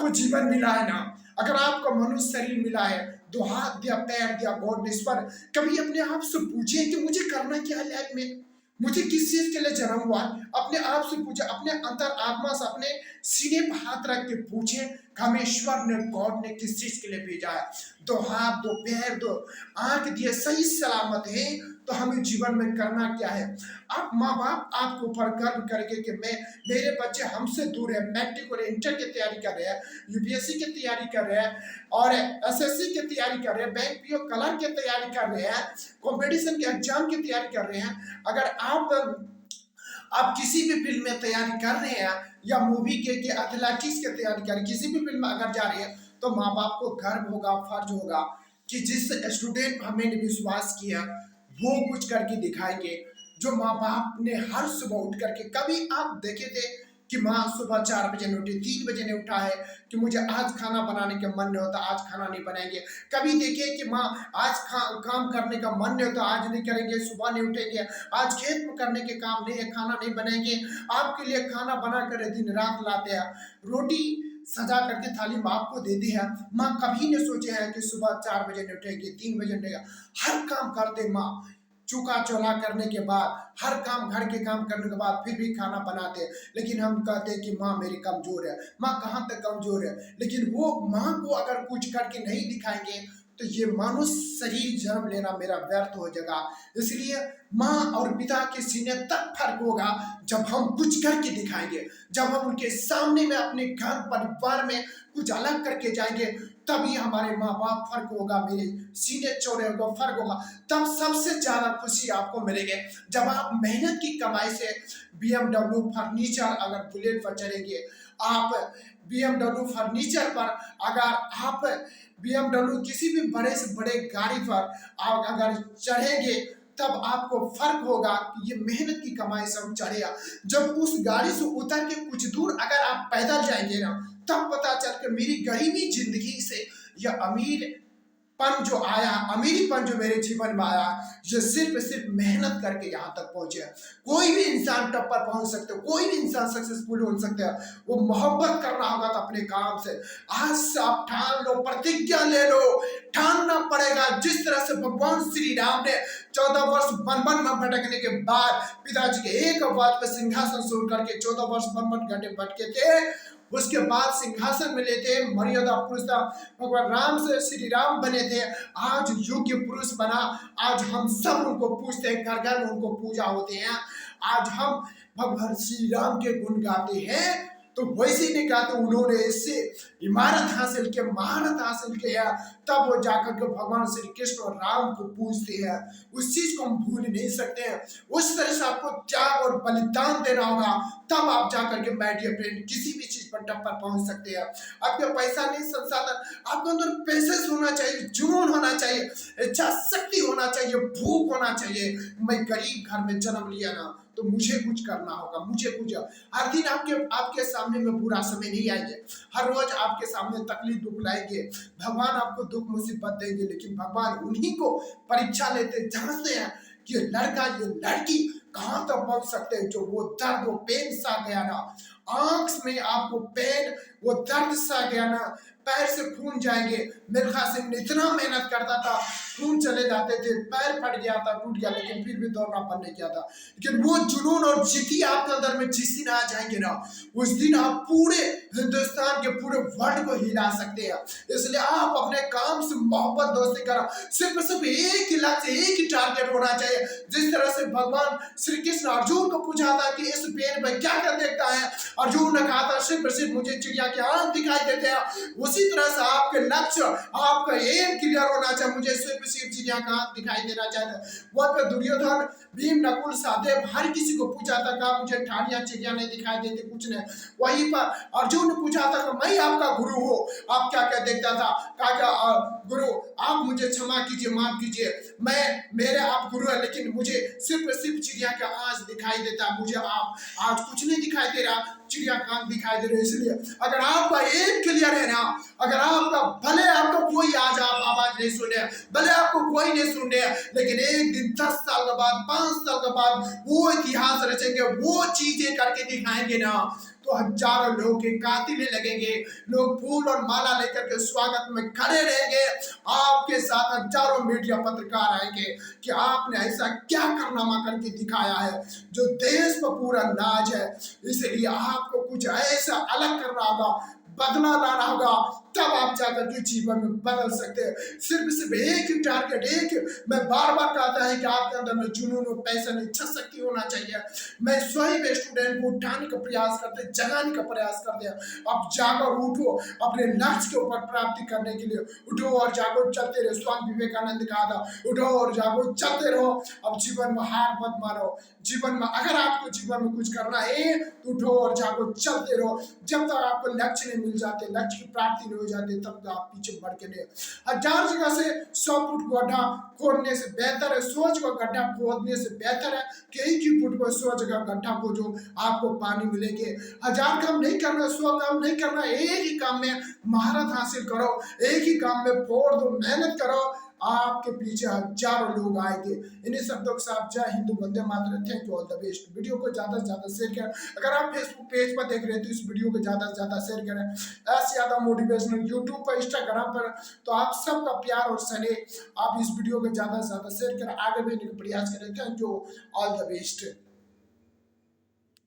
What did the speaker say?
आपको जीवन मिला है ना, अगर आपको मनुष्य शरीर मिला है, दो हाथ दिया, पैर दिया गॉड ने, इस पर कभी अपने आप से पूछे कि मुझे करना क्या है लाइफ में, मुझे किस चीज के लिए जन्म हुआ है। अपने आप से पूछे, अपने अंतर आत्मा से अपने सीने पर हाथ रख के पूछे, हमें ईश्वर ने, गॉड ने किस चीज के लिए भेजा है। दो हाथ, दो पैर, दो आंख दिए, सही सलामत है, तो हमें जीवन में करना क्या है। आप माँ बाप आपके ऊपर गर्व करके कि मैं, मेरे बच्चे हमसे दूर है, मैट्रिक और इंटर की तैयारी कर रहे हैं, यूपीएससी की तैयारी कर रहे हैं और एसएससी की तैयारी कर रहे हैं, बैंक पीओ क्लर्क की तैयारी कर रहे हैं, कंपटीशन के एग्जाम की तैयारी कर रहे हैं। अगर आप किसी भी फिल्म में तैयारी कर रहे हैं या मूवी के एथलेटिक्स की तैयारी कर रहे हैं, किसी भी फिल्म में अगर जा रहे हैं, तो माँ बाप को गर्व होगा, फर्ज होगा कि जिस स्टूडेंट पर हमने विश्वास किया वो कुछ करके दिखाएंगे। जो माँ बाप ने हर सुबह उठ करके, कभी आप देखे थे कि माँ सुबह 4 बजे नहीं उठी, 3 बजे नहीं उठा है कि मुझे आज खाना बनाने का मन नहीं होता, आज खाना नहीं बनाएंगे। कभी देखिए कि माँ आज काम करने का मन नहीं होता, आज नहीं करेंगे, सुबह नहीं उठेंगे, आज खेत में करने के काम नहीं है, खाना नहीं बनाएंगे, आपके लिए खाना बना कर दिन रात लाते हैं, रोटी सजा करके थाली माँ को देती है। माँ कभी नहीं सोचे हैं कि सुबह 4 बजे नहीं उठेगी, 3 बजे नहीं, हर काम करते माँ, चूका चौला करने के बाद, हर काम घर के काम करने के बाद फिर भी खाना बनाते। लेकिन हम कहते हैं कि माँ मेरी कमजोर है, माँ कहाँ तक कमजोर है, लेकिन वो माँ को अगर कुछ करके नहीं दिखाएंगे तो ये मनुष्य शरीर जन्म लेना मेरा व्यर्थ हो जाएगा। इसलिए माँ और पिता के सीने तक फर्क होगा जब हम कुछ करके दिखाएंगे, जब हम उनके सामने में अपने घर परिवार में कुछ अलग करके जाएंगे, तभी हमारे माँ बाप फर्क होगा, मेरे सीने चौड़े होगा, फर्क होगा। तब सबसे ज्यादा खुशी आपको मिलेगी जब आप मेहनत की कमाई से BMW फर्नीचर, अगर बुलेट पर चलेंगे, आप BMW फर्नीचर पर, अगर आप BMW किसी भी बड़े से बड़े गाड़ी पर आप अगर चढ़ेंगे, तब आपको फर्क होगा कि ये मेहनत की कमाई से हम चढ़े। जब उस गाड़ी से उतर के कुछ दूर अगर आप पैदल जाएंगे ना, तब पता चल के मेरी गरीबी जिंदगी से यह पन जो आया, अमीरीपन जो मेरे जीवन में आया, ये सिर्फ मेहनत करके यहाँ तक पहुंचे। कोई भी इंसान टॉप पर पहुंच सकते हो, कोई भी इंसान सक्सेसफुल हो सकते हैं, वो मोहब्बत करना होगा तो अपने काम से। आज से आप ठान लो, प्रतिज्ञा ले लो, ठानना पड़ेगा। जिस तरह से भगवान श्री राम ने 14 वर्ष वन में भटकने के बाद पिताजी के एक बात पर सिंहासन छोड़ करके 14 वर्ष वन घंटे भटके थे, उसके बाद सिंहासन में लेते मर्यादा पुरुष था, भगवान राम से श्री राम बने थे, आज योग्य पुरुष बना। आज हम सब उनको पूजते हैं, घर घर में उनको पूजा होते हैं। आज हम भगवान श्री राम के गुण गाते हैं, तो वैसे नहीं गाते, उन्होंने इससे इमारत हासिल किया, महारत हासिल किया, तब वो जाकर के भगवान श्री कृष्ण और राम को पूजते हैं। उस चीज को हम भूल नहीं सकते हैं। उस तरह से आपको त्याग और बलिदान देना होगा, तब आप जाकर के माय डियर फ्रेंड किसी भी चीज पर टप पर पहुंच सकते हैं। आपके पैसा नहीं, संसाधन, आपके अंदर पैसेस होना चाहिए, जुनून होना चाहिए, इच्छा शक्ति होना चाहिए, भूख होना चाहिए। मैं गरीब घर में जन्म लिया ना, तो मुझे कुछ करना होगा, मुझे कुछ। हर दिन आपके सामने में बुरा समय नहीं आएंगे, हर रोज आपके सामने तकलीफ दुख लाएंगे, भगवान आपको दुख मुसीबत देंगे, लेकिन भगवान उन्हीं को परीक्षा लेते, जांचते हैं कि ये लड़का, ये लड़की कहाँ तक पहुंच सकते हैं। जो वो दर्द, वो पेन सा गया ना, आंख में आपको पेन, वो दर्द सा गया ना, पैर से खून जाएंगे। मिल्खा सिंह ने इतना मेहनत करता था, खून चले जाते थे, पैर फट गया था, टूट गया, लेकिन फिर भी दौड़ना बंद नहीं किया था। लेकिन वो जुनून और जिद्दी आपके अंदर में जिस दिन आ जाएंगे ना, उस दिन आप पूरे हिंदुस्तान के पूरे वर्ल्ड को हिला सकते हैं। इसलिए आप अपने काम से मोहब्बत दोस्ती करा, सिर्फ एक ही लक्ष्य, एक ही टारगेट होना चाहिए। जिस तरह से भगवान श्री कृष्ण अर्जुन को पूछा था कि इस पेड़ में क्या क्या देखता है, अर्जुन ने कहा था सिर्फ मुझे चिड़िया के आंख दिखाई देते हैं। उसी तरह से आपके लक्ष्य, आपका एम क्लियर होना चाहिए, मुझे सिर्फ चिड़िया का आंख दिखाई देना चाहिए। वहां पे दुर्योधन, भीम, नकुल, सहदेव हर किसी को पूछा था, कहा मुझे ठानिया चिड़िया नहीं दिखाई देती, कुछ नहीं। वहीं पर अर्जुन ने पूछा था कि मैं आपका गुरु हूँ, आप क्या क्या देखता था, कहा गुरु आप मुझे क्षमा कीजिए, माफ कीजिए, मेरे आप गुरु है, लेकिन मुझे सिर्फ चिड़िया का आंख दिखाई देता, मुझे आप आज कुछ नहीं दिखाई दे रहा, चिड़िया का आंख दिखाई दे रहा है। इसलिए अगर आपका एम क्लियर है ना, अगर आपका, भले आपको कोई आज आप आवाज नहीं सुने, भले आपको कोई नहीं सुने, लेकिन एक दिन 10 साल के बाद, 5 साल के बाद वो इतिहास रचेंगे, वो चीजें करके दिखाएंगे ना, तो हजारों लोग के कातिले लगेंगे, लोग फूल और माला लेकर के स्वागत में खड़े रहेंगे। आपके साथ हजारों मीडिया पत्रकार आएंगे कि आपने ऐसा क्या कारनामा करके दिखाया है जो देश पर पूरा नाज है, इसलिए आपको कुछ ऐसा अलग करना होगा, बदला लाना होगा, तब आप जाकर के जीवन में बदल सकते हैं। सिर्फ एक ही टारगेट, एक मैं बार बार कहता है कि आपके अंदर में जुनून और पैशन, इच्छा शक्ति होना चाहिए। मैं स्वयं स्टूडेंट को उठाने का प्रयास करते, जगाने का प्रयास करते हैं। अब जाकर उठो, अपने लक्ष्य के ऊपर प्राप्ति करने के लिए उठो और जागो, चलते रहो। स्वामी विवेकानंद ने कहा था, उठो और जागो, चलते रहो। अब जीवन में हार मत मानो। जीवन में अगर आपको जीवन में कुछ करना है तो उठो और जागो, चलते रहो। जब तक आपको लक्ष्य नहीं मिल जाते, लक्ष्य की प्राप्ति नहीं हो जाती, तब तक आप पीछे बढ़ के नहीं। हजार जगह से 100 फुट गड्ढा खोदने से बेहतर है, 100 जगह गड्ढा खोदने से बेहतर है कि एक ही फुट पर 100 जगह गड्ढा को जो आपको पानी मिलेंगे। हजार काम नहीं करना, 100 काम नहीं करना, एक ही काम में महारत हासिल करो, एक ही काम में फोड़ दो, मेहनत करो, आपके पीछे हजारों लोग आएंगे। इन्हीं शब्दों के साथ जय हिंद, वंदे मातरम, thank you, all the best. Video को ज्यादा से ज्यादा शेयर करें। अगर आप फेसबुक पेज पर देख रहे हैं तो इस वीडियो को ज्यादा से ज्यादा शेयर करें। ऐसे ज्यादा मोटिवेशनल यूट्यूब पर, इंस्टाग्राम पर, तो आप सबका प्यार और स्नेह, आप इस वीडियो को ज्यादा से ज्यादा शेयर करें, आगे बढ़ने का प्रयास करें। Thank you, all the best.